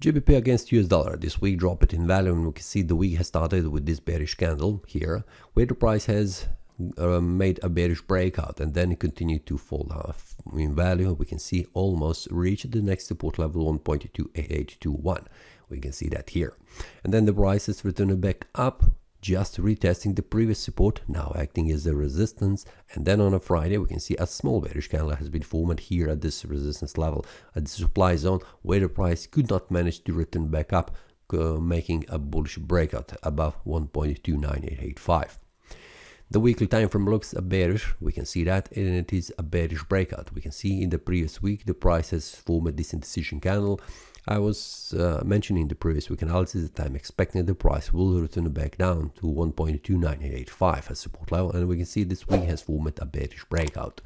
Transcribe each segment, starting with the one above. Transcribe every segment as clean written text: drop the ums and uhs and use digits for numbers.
GBP against US dollar. This week dropped in value, and we can see the week has started with this bearish candle here, where the price has made a bearish breakout and then it continued to fall off in value. We can see almost reached the next support level 1.28821. We can see that here, and then the price is returned back up, just retesting the previous support, now acting as a resistance. And then on a Friday we can see a small bearish candle has been formed here at this resistance level, at the supply zone, where the price could not manage to return back up, making a bullish breakout above 1.29885. The weekly time frame looks bearish, we can see that, and it is a bearish breakout. We can see in the previous week the price has formed this indecision candle. I was mentioning the previous week analysis that I'm expecting the price will return back down to 1.29885 as support level, and we can see this week has formed a bearish breakout.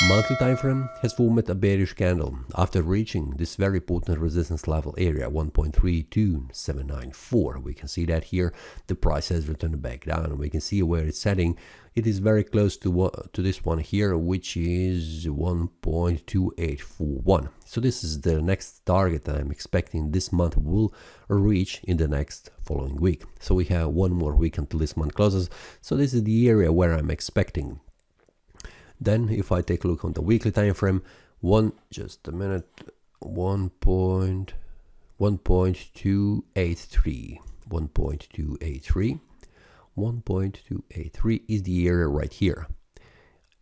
Monthly time frame has formed a bearish candle after reaching this very important resistance level area 1.32794. We can see that here the price has returned back down. We can see where it's heading. It is very close to this one here, which is 1.2841. So this is the next target that I'm expecting this month will reach in the next following week. So we have one more week until this month closes. So this is the area where I'm expecting. Then if I take a look on the weekly time frame, 1.283 is the area right here,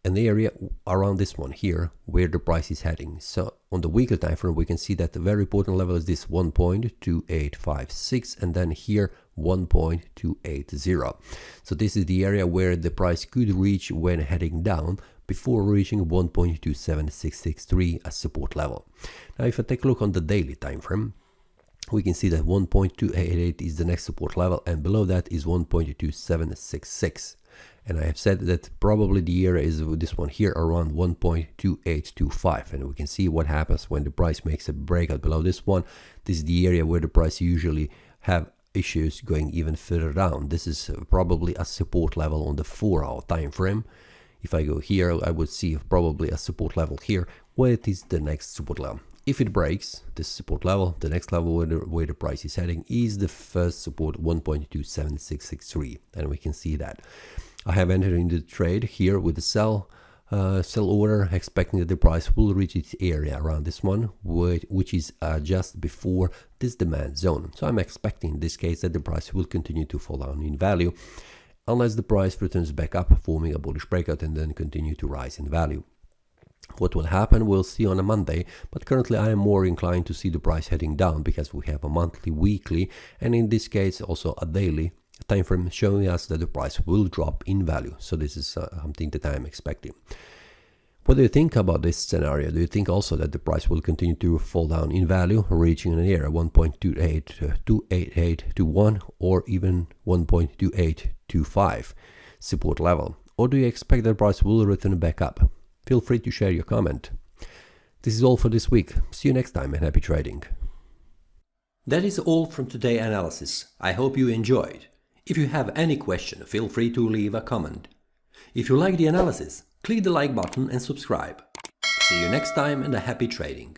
and the area around this one here where the price is heading. So on the weekly time frame we can see that the very important level is this 1.2856, and then here 1.280. So this is the area where the price could reach when heading down, before reaching 1.27663 as support level. Now if I take a look on the daily time frame, we can see that 1.288 is the next support level, and below that is 1.2766. And I have said that probably the area is this one here around 1.2825, and we can see what happens when the price makes a breakout below this one. This is the area where the price usually have issues going even further down. This is probably a support level on the 4-hour time frame. If I go here, I would see probably a support level here, where it is the next support level. If it breaks this support level, the next level where the price is heading is the first support 1.27663, and we can see that. I have entered into the trade here with the sell order, expecting that the price will reach its area around this one, which is just before this demand zone. So I'm expecting in this case that the price will continue to fall down in value, unless the price returns back up, forming a bullish breakout and then continue to rise in value. What will happen, we'll see on a Monday, but currently I am more inclined to see the price heading down because we have a monthly, weekly, and in this case also a daily time frame showing us that the price will drop in value. So this is something that I am expecting. What do you think about this scenario? Do you think also that the price will continue to fall down in value, reaching an area 1.28821 or even 1.2825 support level? Or do you expect that the price will return back up? Feel free to share your comment. This is all for this week. See you next time and happy trading. That is all from today's analysis. I hope you enjoyed. If you have any question, feel free to leave a comment. If you like the analysis, click the like button and subscribe. See you next time and a happy trading.